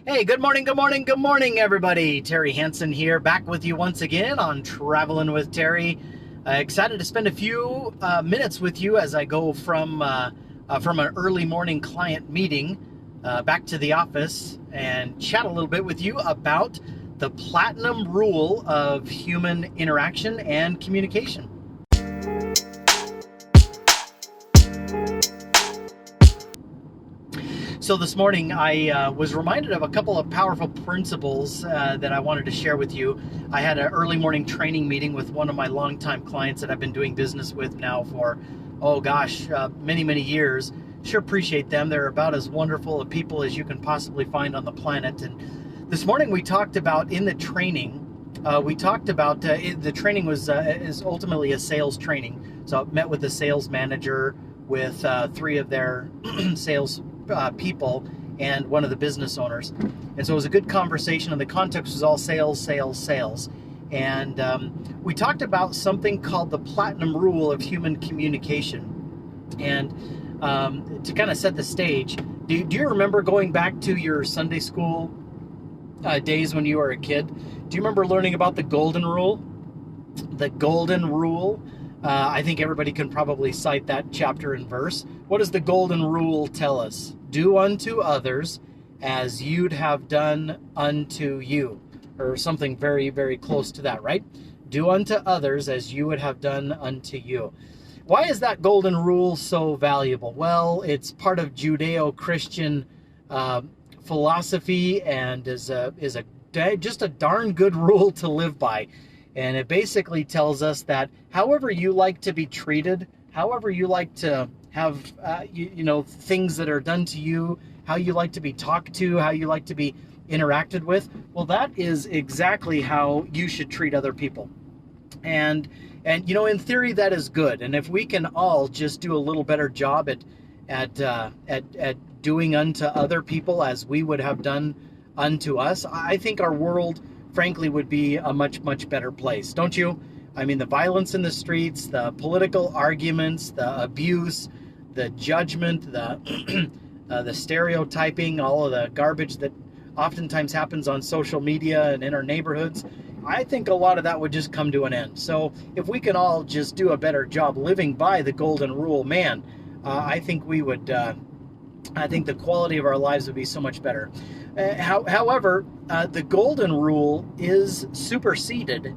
Hey, good morning, everybody. Terry Hansen here, back with you once again on Traveling with Terry. Excited to spend a few minutes with you as I go from an early morning client meeting back to the office and chat a little bit with you about the platinum rule of human interaction and communication. So this morning I was reminded of a couple of powerful principles that I wanted to share with you. I had an early morning training meeting with one of my longtime clients that I've been doing business with now for, many years. Sure appreciate them. They're about as wonderful of people as you can possibly find on the planet. And this morning we talked about in the training, the training is ultimately a sales training. So I met with the sales manager with three of their sales people and one of the business owners. And so it was a good conversation, and the context was all sales. And we talked about something called the platinum rule of human communication. And to kind of set the stage, do you remember going back to your Sunday school days when you were a kid? Do you remember learning about the golden rule? The golden rule. I think everybody can probably cite that chapter and verse. What does the golden rule tell us? Do unto others as you'd have done unto you. Or something very, very close to that, right? Do unto others as you would have done unto you. Why is that golden rule so valuable? Well, it's part of Judeo-Christian philosophy and is just a darn good rule to live by. And it basically tells us that however you like to be treated, however you like to have, things that are done to you, how you like to be talked to, how you like to be interacted with, well, that is exactly how you should treat other people. And in theory, that is good. And if we can all just do a little better job at doing unto other people as we would have done unto us, I think our world, frankly, would be a much, much better place, don't you? I mean, the violence in the streets, the political arguments, the abuse, the judgment, the stereotyping, all of the garbage that oftentimes happens on social media and in our neighborhoods, I think a lot of that would just come to an end. So if we can all just do a better job living by the golden rule, man, I think we would, I think the quality of our lives would be so much better. However, the golden rule is superseded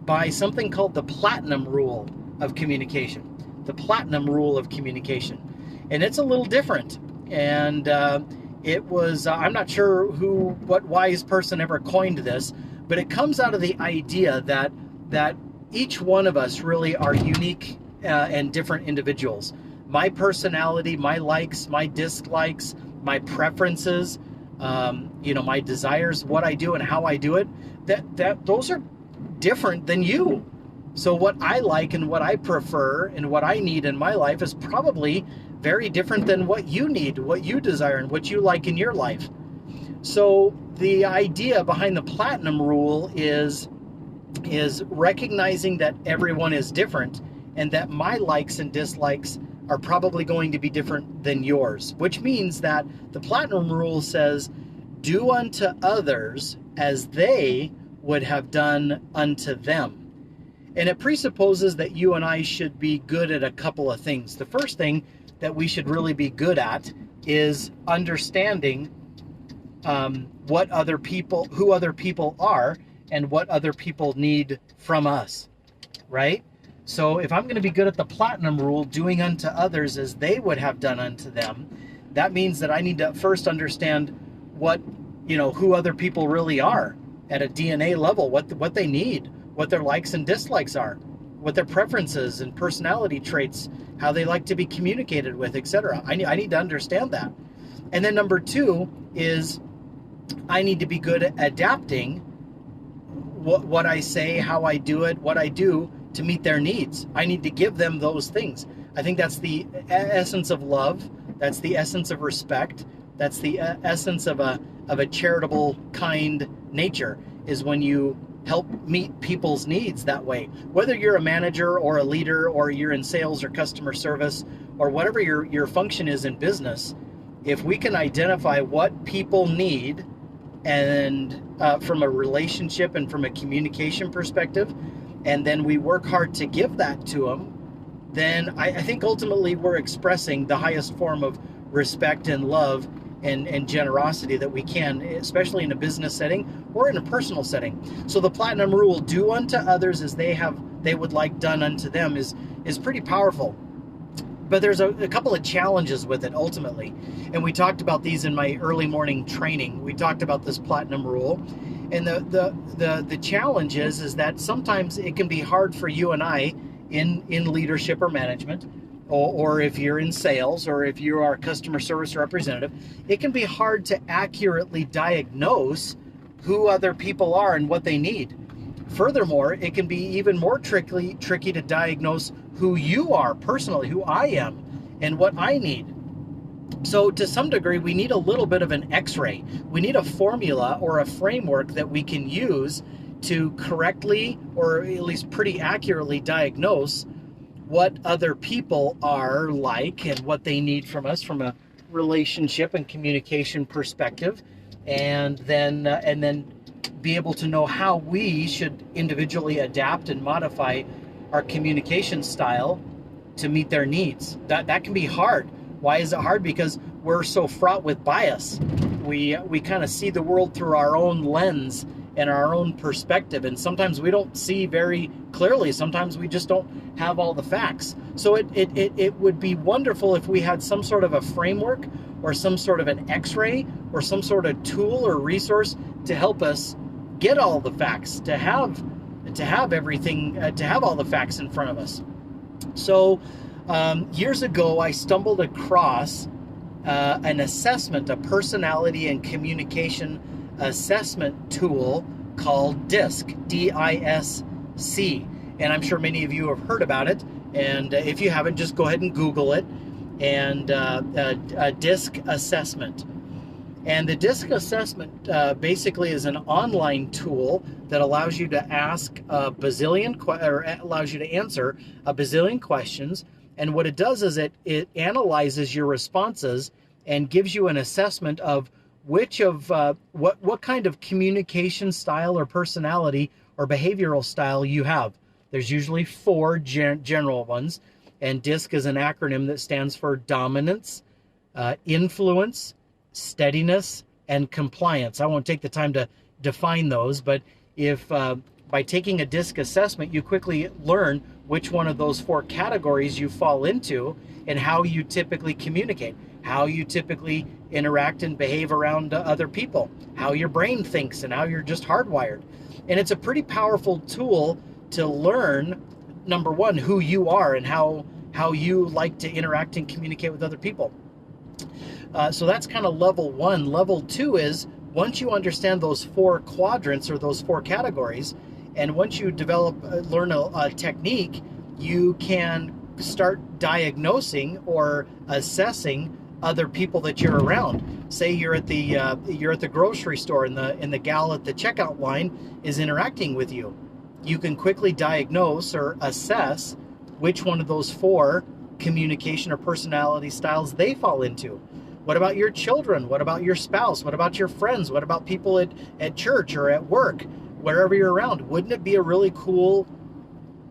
by something called the platinum rule of communication. The platinum rule of communication. And it's a little different. And it was, I'm not sure what wise person ever coined this, but it comes out of the idea that each one of us really are unique and different individuals. My personality, my likes, my dislikes, my preferences, my desires, what I do and how I do it, those are different than you. So what I like and what I prefer and what I need in my life is probably very different than what you need, what you desire, and what you like in your life. So the idea behind the platinum rule is recognizing that everyone is different and that my likes and dislikes are probably going to be different than yours, which means that the platinum rule says, do unto others as they would have done unto them. And it presupposes that you and I should be good at a couple of things. The first thing that we should really be good at is understanding who other people are and what other people need from us, right? So if I'm going to be good at the platinum rule, doing unto others as they would have done unto them, that means that I need to first understand who other people really are at a DNA level, what they need, what their likes and dislikes are, what their preferences and personality traits, how they like to be communicated with, etc. I need to understand that. And then number two is I need to be good at adapting what I say, how I do it, what I do to meet their needs. I need to give them those things. I think that's the essence of love. That's the essence of respect. That's the essence of a charitable, kind nature, is when you help meet people's needs that way. Whether you're a manager or a leader or you're in sales or customer service or whatever your function is in business, if we can identify what people need and from a relationship and from a communication perspective, and then we work hard to give that to them, then I think ultimately we're expressing the highest form of respect and love and generosity that we can, especially in a business setting or in a personal setting. So the platinum rule, do unto others as they would like done unto them, is pretty powerful. But there's a couple of challenges with it ultimately. And we talked about these in my early morning training. We talked about this platinum rule. And the challenge is that sometimes it can be hard for you and I in leadership or management, or if you're in sales, or if you are a customer service representative, it can be hard to accurately diagnose who other people are and what they need. Furthermore, it can be even more tricky to diagnose who you are personally, who I am, and what I need. So to some degree, we need a little bit of an X-ray. We need a formula or a framework that we can use to correctly, or at least pretty accurately, diagnose what other people are like and what they need from us from a relationship and communication perspective, and then be able to know how we should individually adapt and modify our communication style to meet their needs. That can be hard. Why is it hard? Because we're so fraught with bias. We kind of see the world through our own lens and our own perspective, and sometimes we don't see very clearly. Sometimes we just don't have all the facts. So it would be wonderful if we had some sort of a framework or some sort of an X-ray or some sort of tool or resource to help us get all the facts, to have everything, to have all the facts in front of us. So years ago, I stumbled across an assessment, a personality and communication assessment tool called DISC, D-I-S-C. And I'm sure many of you have heard about it. And if you haven't, just go ahead and Google it. And a DISC assessment. And the DISC assessment basically is an online tool that allows you to ask allows you to answer a bazillion questions. And what it does is it analyzes your responses and gives you an assessment of which of what kind of communication style or personality or behavioral style you have. There's usually 4 general ones, and DISC is an acronym that stands for dominance, influence, steadiness, and compliance. I won't take the time to define those, but if by taking a DISC assessment, you quickly learn which one of those 4 categories you fall into and how you typically communicate, how you typically interact and behave around other people, how your brain thinks and how you're just hardwired. And it's a pretty powerful tool to learn, number one, who you are and how you like to interact and communicate with other people. So that's kind of level 1. Level 2 is once you understand those 4 quadrants or those 4 categories, and once you learn a technique, you can start diagnosing or assessing other people that you're around. Say you're at the grocery store and the gal at the checkout line is interacting with you. You can quickly diagnose or assess which one of those 4 communication or personality styles they fall into. What about your children? What about your spouse? What about your friends? What about people at church or at work, wherever you're around? Wouldn't it be a really cool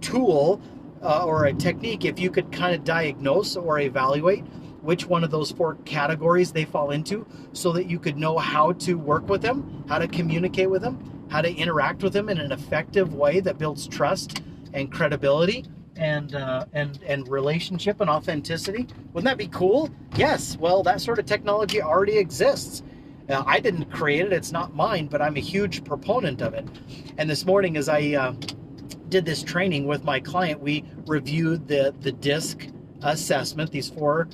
tool or a technique if you could kind of diagnose or evaluate which one of those 4 categories they fall into, so that you could know how to work with them, how to communicate with them, how to interact with them in an effective way that builds trust and credibility and relationship and authenticity? Wouldn't that be cool? Yes. Well, that sort of technology already exists. I didn't create it. It's not mine, but I'm a huge proponent of it. And this morning, as I did this training with my client, we reviewed the DISC assessment, these four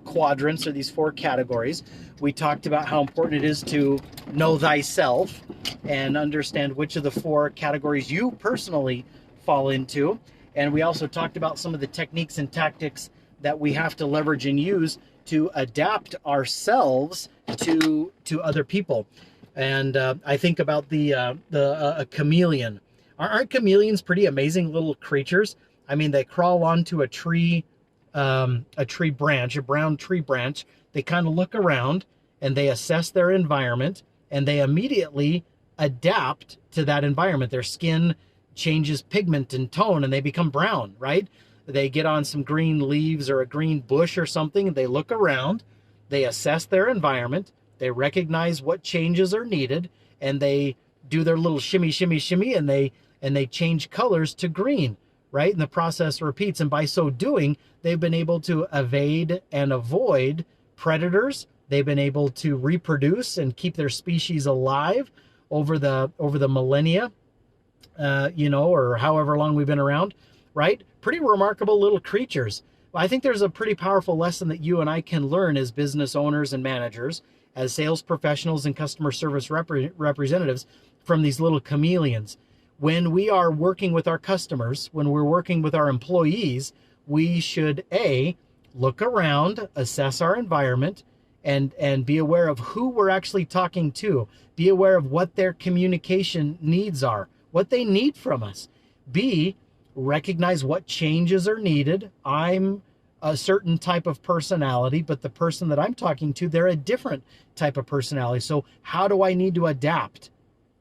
quadrants or these 4 categories. We talked about how important it is to know thyself and understand which of the 4 categories you personally fall into. And we also talked about some of the techniques and tactics that we have to leverage and use to adapt ourselves to other people. And I think about a chameleon. Aren't chameleons pretty amazing little creatures? I mean, they crawl onto a tree branch, a brown tree branch. They kind of look around and they assess their environment, and they immediately adapt to that environment. Their skin changes pigment and tone and they become brown, right? They get on some green leaves or a green bush or something, and they look around, they assess their environment, they recognize what changes are needed, and they do their little shimmy, shimmy, shimmy, and they change colors to green, right? And the process repeats. And by so doing, they've been able to evade and avoid predators. They've been able to reproduce and keep their species alive over the millennia, or however long we've been around, right? Pretty remarkable little creatures. I think there's a pretty powerful lesson that you and I can learn as business owners and managers, as sales professionals and customer service representatives from these little chameleons. When we are working with our customers, when we're working with our employees, we should look around, assess our environment, and be aware of who we're actually talking to. Be aware of what their communication needs are, what they need from us. B, recognize what changes are needed. I'm a certain type of personality, but the person that I'm talking to, they're a different type of personality. So how do I need to adapt?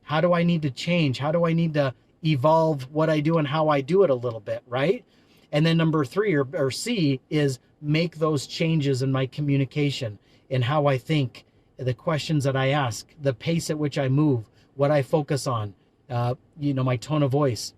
How do I need to change? How do I need to evolve what I do and how I do it a little bit, right? And then number 3 or C is make those changes in my communication, in how I think, the questions that I ask, the pace at which I move, what I focus on, my tone of voice,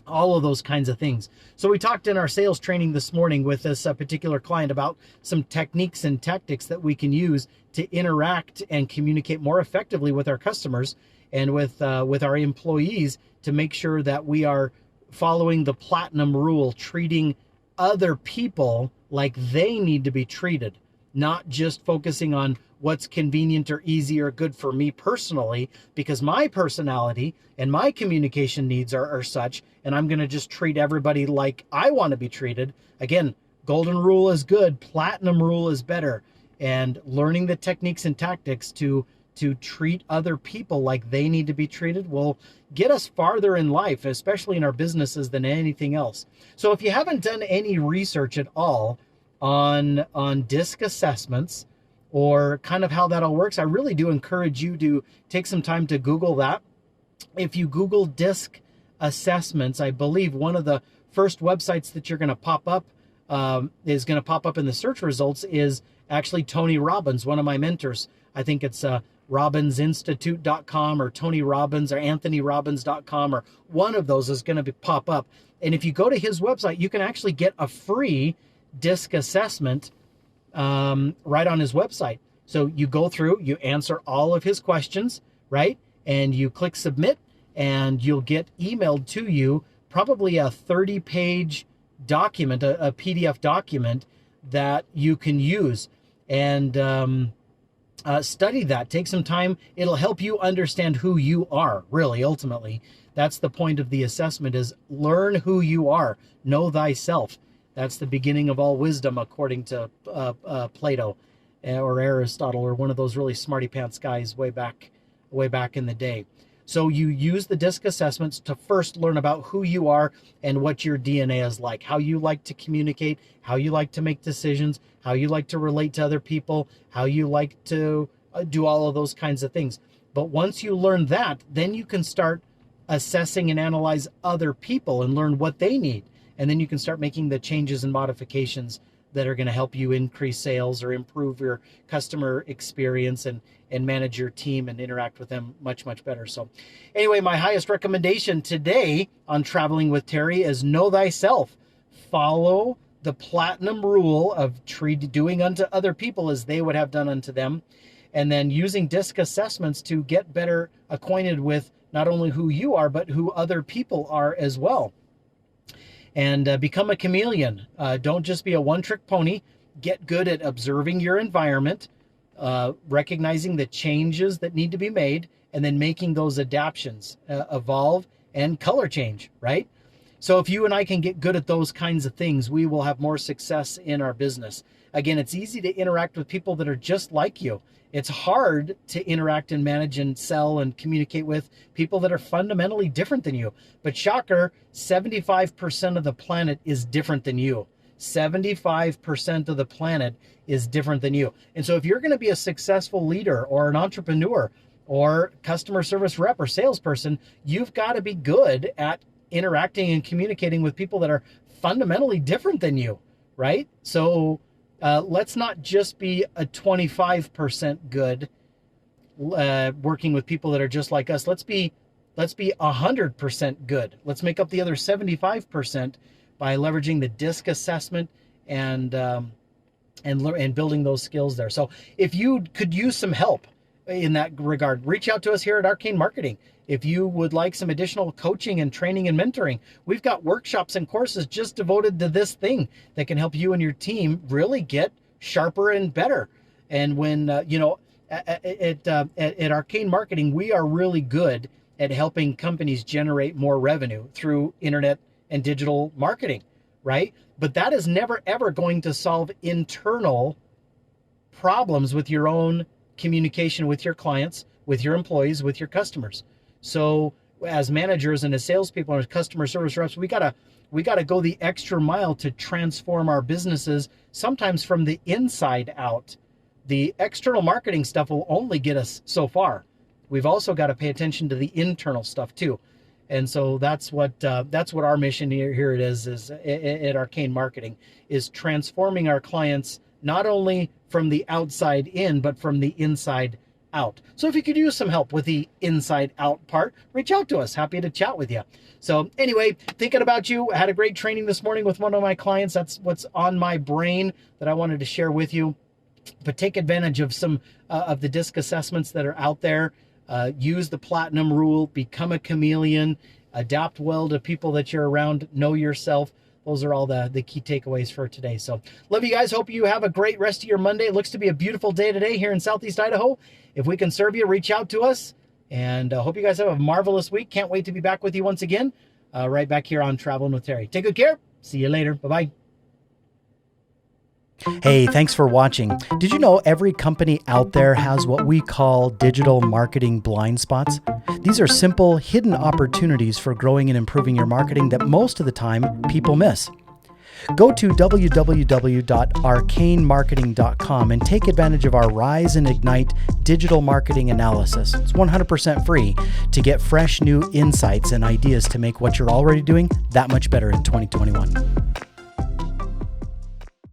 all of those kinds of things. So we talked in our sales training this morning with this particular client about some techniques and tactics that we can use to interact and communicate more effectively with our customers and with our employees, to make sure that we are following the platinum rule, treating other people like they need to be treated, not just focusing on what's convenient or easy or good for me personally, because my personality and my communication needs are such, and I'm going to just treat everybody like I want to be treated. Again, golden rule is good, platinum rule is better, and learning the techniques and tactics to treat other people like they need to be treated will get us farther in life, especially in our businesses, than anything else. So if you haven't done any research at all on DISC assessments or kind of how that all works, I really do encourage you to take some time to Google that. If you Google DISC assessments, I believe one of the first websites that you're going to pop up is going to pop up in the search results is actually Tony Robbins, one of my mentors. I think it's robbinsinstitute.com or Tony Robbins or anthonyrobbins.com, or one of those is going to pop up. And if you go to his website, you can actually get a free DISC assessment right on his website. So you go through, you answer all of his questions, right? And you click submit, and you'll get emailed to you probably a 30-page document, a PDF document that you can use. And study that. Take some time. It'll help you understand who you are, really, ultimately. That's the point of the assessment, is learn who you are. Know thyself. That's the beginning of all wisdom, according to Plato or Aristotle, or one of those really smarty pants guys way back in the day. So you use the DISC assessments to first learn about who you are and what your DNA is like, how you like to communicate, how you like to make decisions, how you like to relate to other people, how you like to do all of those kinds of things. But once you learn that, then you can start assessing and analyze other people and learn what they need. And then you can start making the changes and modifications that are going to help you increase sales or improve your customer experience and manage your team and interact with them much, much better. So anyway, my highest recommendation today on Traveling with Terry is know thyself. Follow the platinum rule of doing unto other people as they would have done unto them. And then using DISC assessments to get better acquainted with not only who you are, but who other people are as well. And become a chameleon. Don't just be a one-trick pony. Get good at observing your environment, recognizing the changes that need to be made, and then making those adaptations, evolve, and color change, right? So if you and I can get good at those kinds of things, we will have more success in our business. Again, it's easy to interact with people that are just like you. It's hard to interact and manage and sell and communicate with people that are fundamentally different than you. But shocker, 75% of the planet is different than you. 75% of the planet is different than you. And so if you're going to be a successful leader or an entrepreneur or customer service rep or salesperson, you've got to be good at interacting and communicating with people that are fundamentally different than you, right? So let's not just be a 25% good working with people that are just like us. Let's be 100% good. Let's make up the other 75% by leveraging the DISC assessment and building those skills there. So if you could use some help in that regard, reach out to us here at Arcane Marketing. If you would like some additional coaching and training and mentoring, we've got workshops and courses just devoted to this thing that can help you and your team really get sharper and better. And when, at Arcane Marketing, we are really good at helping companies generate more revenue through internet and digital marketing, right? But that is never, ever going to solve internal problems with your own communication with your clients, with your employees, with your customers. So as managers and as salespeople and as customer service reps, we gotta go the extra mile to transform our businesses, sometimes from the inside out. The external marketing stuff will only get us so far. We've also got to pay attention to the internal stuff too. And so that's what our mission here it is at Arcane Marketing, is transforming our clients not only from the outside in, but from the inside out. So if you could use some help with the inside out part, reach out to us. Happy to chat with you. So anyway, thinking about you, I had a great training this morning with one of my clients. That's what's on my brain that I wanted to share with you. But take advantage of some of the DISC assessments that are out there. Use the platinum rule, become a chameleon, adapt well to people that you're around, know yourself. Those are all the key takeaways for today. So love you guys. Hope you have a great rest of your Monday. It looks to be a beautiful day today here in Southeast Idaho. If we can serve you, reach out to us. And hope you guys have a marvelous week. Can't wait to be back with you once again, right back here on Traveling with Terry. Take good care. See you later. Bye-bye. Hey, thanks for watching. Did you know every company out there has what we call digital marketing blind spots? These are simple, hidden opportunities for growing and improving your marketing that most of the time people miss. Go to www.arcanemarketing.com and take advantage of our Rise and Ignite digital marketing analysis. It's 100% free to get fresh new insights and ideas to make what you're already doing that much better in 2021.